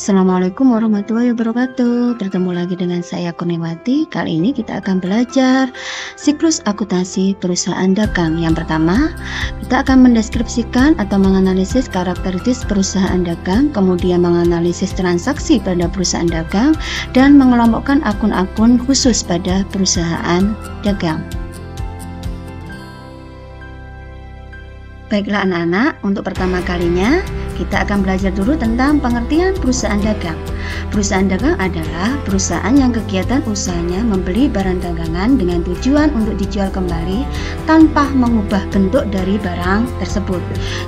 Assalamualaikum warahmatullahi wabarakatuh. Bertemu lagi dengan saya Kurniawati. Kali ini kita akan belajar siklus akuntansi perusahaan dagang. Yang pertama, kita akan mendeskripsikan atau menganalisis karakteristik perusahaan dagang, kemudian menganalisis transaksi pada perusahaan dagang, dan mengelompokkan akun-akun khusus pada perusahaan dagang. Baiklah anak-anak, untuk pertama kalinya kita akan belajar dulu tentang pengertian perusahaan dagang. Perusahaan dagang adalah perusahaan yang kegiatan usahanya membeli barang dagangan dengan tujuan untuk dijual kembali tanpa mengubah bentuk dari barang tersebut.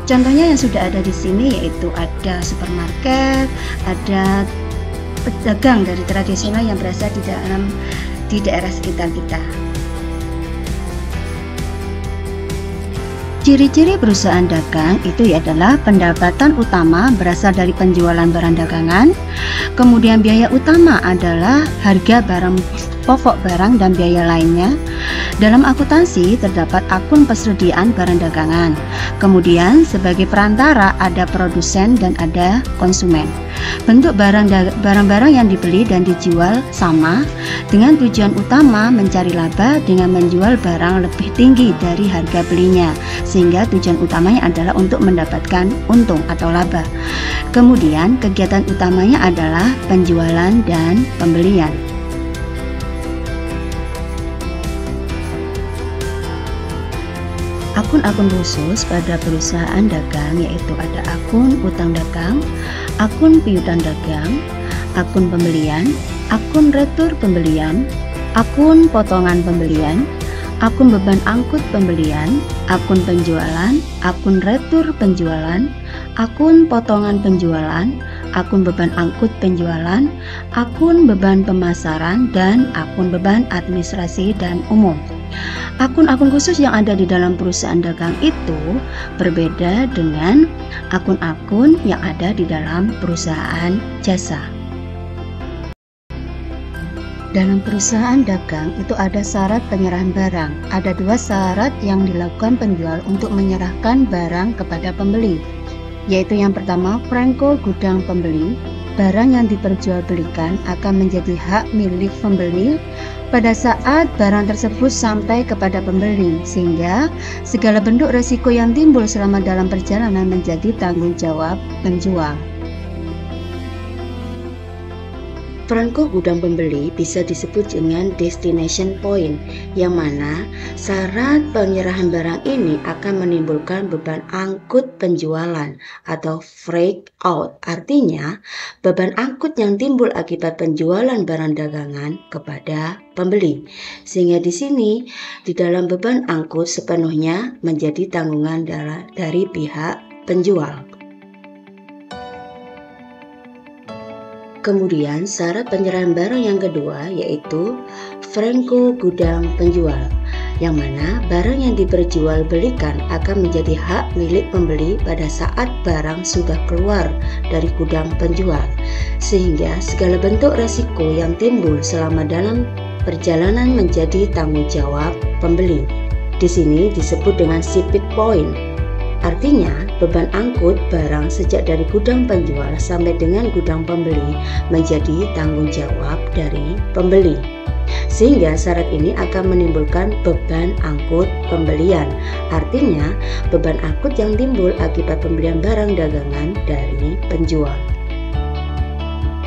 Contohnya yang sudah ada di sini yaitu ada supermarket, ada pedagang dari tradisional yang berada di daerah sekitar kita. Ciri-ciri perusahaan dagang itu adalah pendapatan utama berasal dari penjualan barang dagangan, kemudian biaya utama adalah harga barang pokok barang dan biaya lainnya. Dalam akuntansi terdapat akun persediaan barang dagangan, kemudian sebagai perantara ada produsen dan ada konsumen. Bentuk barang-barang yang dibeli dan dijual sama, dengan tujuan utama mencari laba dengan menjual barang lebih tinggi dari harga belinya, sehingga tujuan utamanya adalah untuk mendapatkan untung atau laba. Kemudian kegiatan utamanya adalah penjualan dan pembelian. Akun-akun khusus pada perusahaan dagang yaitu ada akun utang dagang, akun piutang dagang, akun pembelian, akun retur pembelian, akun potongan pembelian, akun beban angkut pembelian, akun penjualan, akun retur penjualan, akun potongan penjualan, akun beban angkut penjualan, akun beban pemasaran, dan akun beban administrasi dan umum. Akun-akun khusus yang ada di dalam perusahaan dagang itu berbeda dengan akun-akun yang ada di dalam perusahaan jasa. Dalam perusahaan dagang itu ada syarat penyerahan barang. Ada dua syarat yang dilakukan penjual untuk menyerahkan barang kepada pembeli, yaitu yang pertama, franko gudang pembeli. Barang yang diperjualbelikan akan menjadi hak milik pembeli pada saat barang tersebut sampai kepada pembeli, sehingga segala bentuk resiko yang timbul selama dalam perjalanan menjadi tanggung jawab penjual. Franko gudang pembeli bisa disebut dengan destination point, yang mana syarat penyerahan barang ini akan menimbulkan beban angkut penjualan atau freight out. Artinya, beban angkut yang timbul akibat penjualan barang dagangan kepada pembeli. Sehingga di sini, di dalam beban angkut sepenuhnya menjadi tanggungan dari pihak penjual. Kemudian syarat penyerahan barang yang kedua yaitu franko gudang penjual, yang mana barang yang diperjualbelikan akan menjadi hak milik pembeli pada saat barang sudah keluar dari gudang penjual, sehingga segala bentuk resiko yang timbul selama dalam perjalanan menjadi tanggung jawab pembeli. Di sini disebut dengan shipping point. Artinya, beban angkut barang sejak dari gudang penjual sampai dengan gudang pembeli menjadi tanggung jawab dari pembeli. Sehingga syarat ini akan menimbulkan beban angkut pembelian. Artinya, beban angkut yang timbul akibat pembelian barang dagangan dari penjual.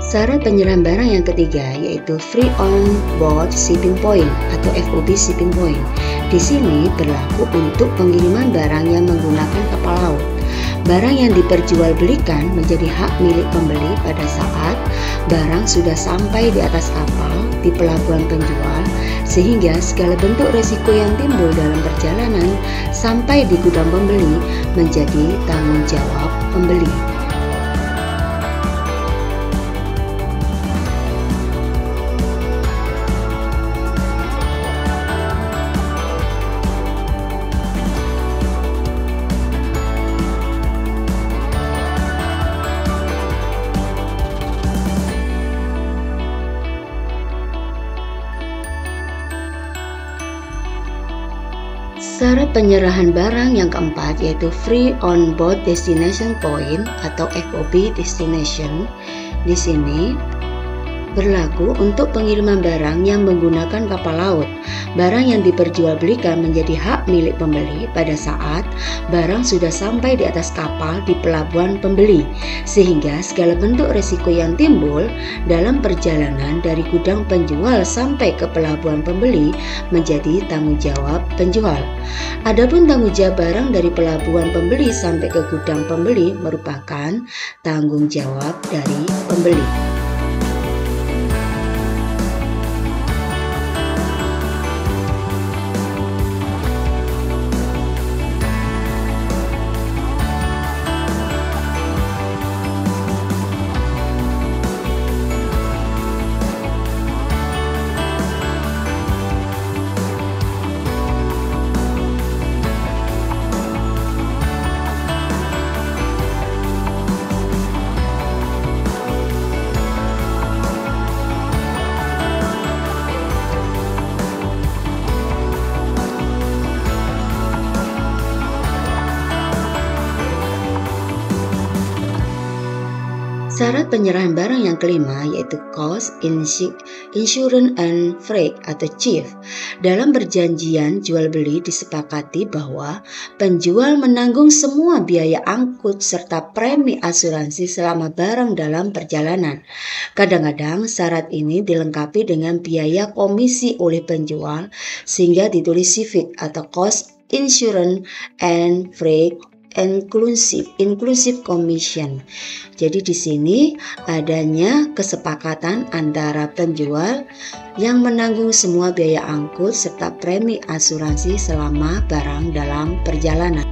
Syarat penyerahan barang yang ketiga yaitu free on board shipping point atau FOB shipping point. Di sini berlaku untuk pengiriman barang yang menggunakan kapal laut. Barang yang diperjualbelikan menjadi hak milik pembeli pada saat barang sudah sampai di atas kapal di pelabuhan penjual, sehingga segala bentuk resiko yang timbul dalam perjalanan sampai di gudang pembeli menjadi tanggung jawab pembeli. Syarat penyerahan barang yang keempat yaitu free on board destination point atau FOB destination. di sini berlaku untuk pengiriman barang yang menggunakan kapal laut. Barang yang diperjualbelikan menjadi hak milik pembeli pada saat barang sudah sampai di atas kapal di pelabuhan pembeli, sehingga segala bentuk risiko yang timbul dalam perjalanan dari gudang penjual sampai ke pelabuhan pembeli menjadi tanggung jawab penjual. Adapun tanggung jawab barang dari pelabuhan pembeli sampai ke gudang pembeli merupakan tanggung jawab dari pembeli. Syarat penyerahan barang yang kelima yaitu Cost, Insurance and Freight atau CIF. Dalam perjanjian jual beli disepakati bahwa penjual menanggung semua biaya angkut serta premi asuransi selama barang dalam perjalanan. Kadang-kadang syarat ini dilengkapi dengan biaya komisi oleh penjual sehingga ditulis CIF atau Cost, Insurance and Freight Inclusive Commission. Jadi di sini adanya kesepakatan antara penjual yang menanggung semua biaya angkut serta premi asuransi selama barang dalam perjalanan.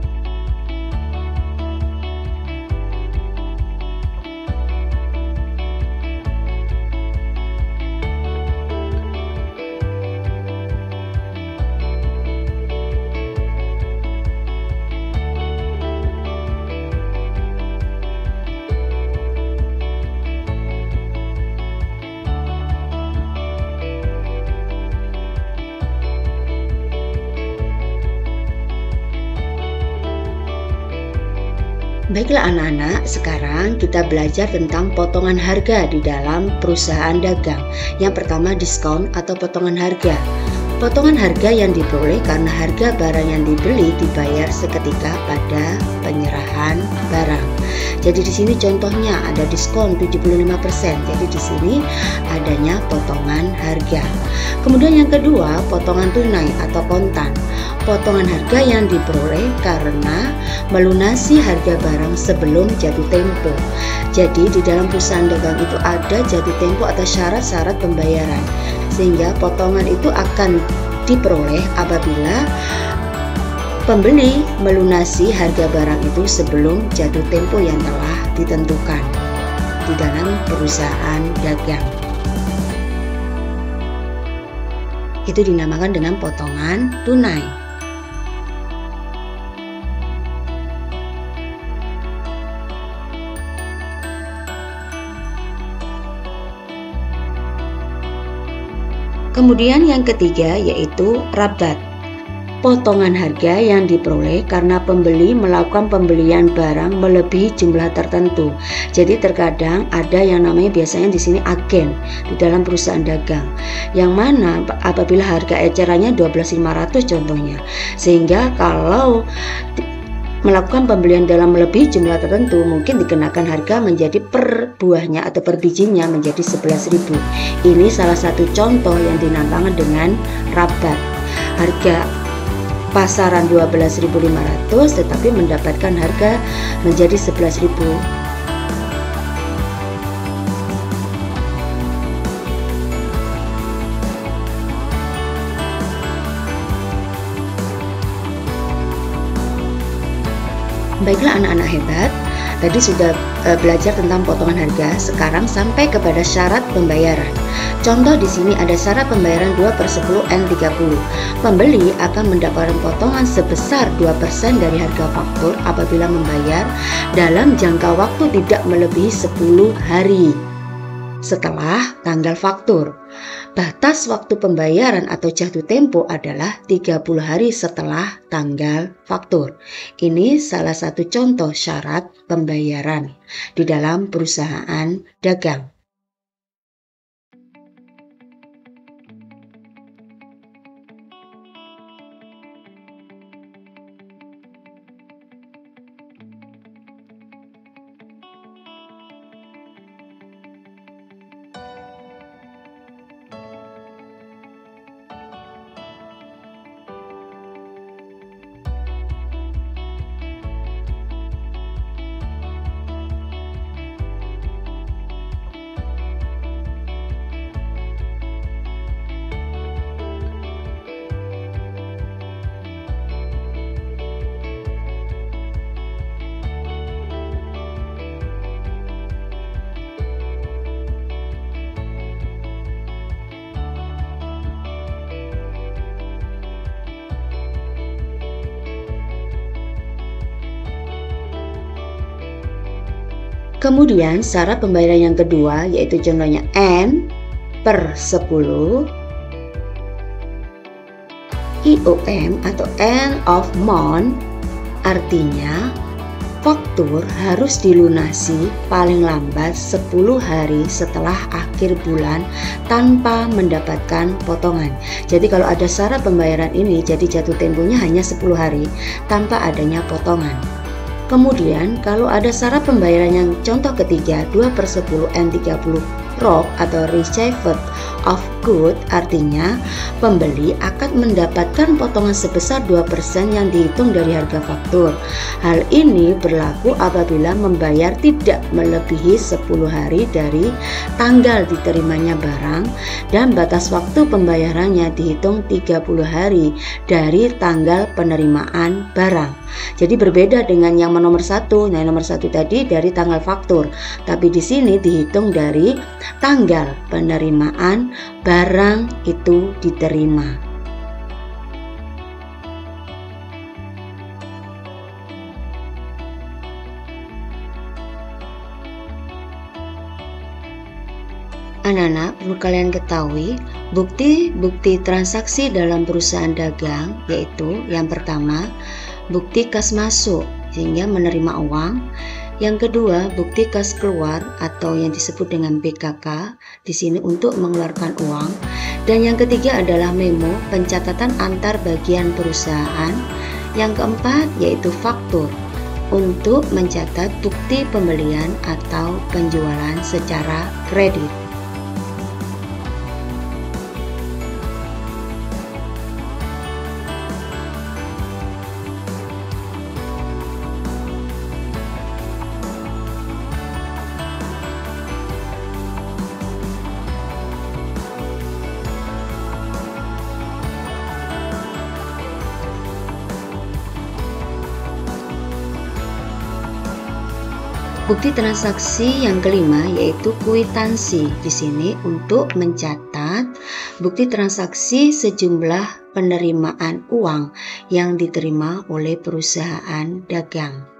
Baiklah anak-anak, sekarang kita belajar tentang potongan harga di dalam perusahaan dagang. Yang pertama, diskon atau potongan harga. Potongan harga yang diperoleh karena harga barang yang dibeli dibayar seketika pada penyerahan barang. Jadi di sini contohnya ada diskon 75%. Jadi di sini adanya potongan harga. Kemudian yang kedua, potongan tunai atau kontan. Potongan harga yang diperoleh karena melunasi harga barang sebelum jatuh tempo. Jadi di dalam perusahaan dagang itu ada jatuh tempo atau syarat-syarat pembayaran, sehingga potongan itu akan diperoleh apabila pembeli melunasi harga barang itu sebelum jatuh tempo yang telah ditentukan di dalam perusahaan dagang. Itu dinamakan dengan potongan tunai. Kemudian yang ketiga yaitu rabat. Potongan harga yang diperoleh karena pembeli melakukan pembelian barang melebihi jumlah tertentu. Jadi terkadang ada yang namanya biasanya di sini agen di dalam perusahaan dagang, yang mana apabila harga ecerannya 12.500 contohnya, sehingga kalau melakukan pembelian dalam melebihi jumlah tertentu mungkin dikenakan harga menjadi per buahnya atau per bijinya menjadi 11.000. Ini salah satu contoh yang dinamakan dengan rabat. Harga pasaran 12.500 tetapi mendapatkan harga menjadi 11.000. Baiklah anak-anak hebat, tadi sudah belajar tentang potongan harga. Sekarang sampai kepada syarat pembayaran. Contoh di sini ada syarat pembayaran 2/10 N30. Pembeli akan mendapatkan potongan sebesar 2% dari harga faktur apabila membayar dalam jangka waktu tidak melebihi 10 hari setelah tanggal faktur. Batas waktu pembayaran atau jatuh tempo adalah 30 hari setelah tanggal faktur. Ini salah satu contoh syarat pembayaran di dalam perusahaan dagang. Kemudian syarat pembayaran yang kedua yaitu contohnya N/10 IOM atau end of month, artinya faktur harus dilunasi paling lambat 10 hari setelah akhir bulan tanpa mendapatkan potongan. Jadi kalau ada syarat pembayaran ini, jadi jatuh temponya hanya 10 hari tanpa adanya potongan. Kemudian kalau ada syarat pembayaran yang contoh ketiga 2/10 N30 ROG atau Received of Good, artinya pembeli akan mendapatkan potongan sebesar 2% yang dihitung dari harga faktur. Hal ini berlaku apabila membayar tidak melebihi 10 hari dari tanggal diterimanya barang dan batas waktu pembayarannya dihitung 30 hari dari tanggal penerimaan barang. Jadi berbeda dengan yang nomor 1. Nah, nomor 1 tadi dari tanggal faktur, tapi di sini dihitung dari tanggal penerimaan barang itu diterima. Anak-anak, perlu kalian ketahui bukti-bukti transaksi dalam perusahaan dagang yaitu yang pertama bukti kas masuk sehingga menerima uang, yang kedua bukti kas keluar atau yang disebut dengan BKK di sini untuk mengeluarkan uang, dan yang ketiga adalah memo pencatatan antar bagian perusahaan, yang keempat yaitu faktur untuk mencatat bukti pembelian atau penjualan secara kredit. Bukti transaksi yang kelima yaitu kwitansi. Di sini untuk mencatat bukti transaksi sejumlah penerimaan uang yang diterima oleh perusahaan dagang.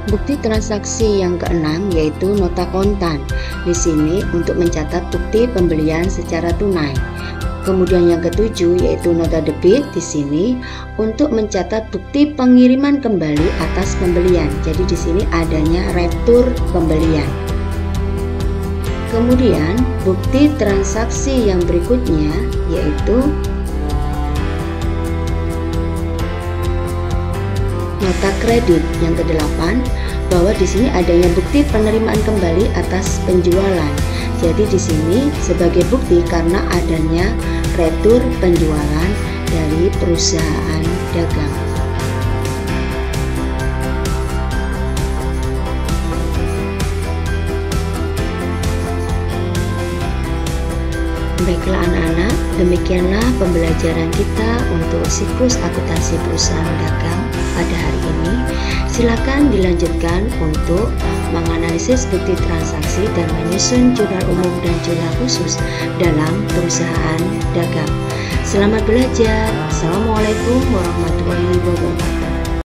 Bukti transaksi yang keenam yaitu nota kontan. Di sini untuk mencatat bukti pembelian secara tunai. Kemudian yang ketujuh yaitu nota debit, di sini untuk mencatat bukti pengiriman kembali atas pembelian. Jadi di sini adanya retur pembelian. Kemudian bukti transaksi yang berikutnya yaitu nota kredit yang ke-8, bahwa di sini adanya bukti penerimaan kembali atas penjualan. Jadi di sini sebagai bukti karena adanya retur penjualan dari perusahaan dagang. Baiklah Baiklah anak-anak, demikianlah pembelajaran kita untuk siklus akuntansi perusahaan dagang pada hari ini. Silakan dilanjutkan untuk menganalisis bukti transaksi dan menyusun jurnal umum dan jurnal khusus dalam perusahaan dagang. Selamat belajar. Assalamualaikum warahmatullahi wabarakatuh.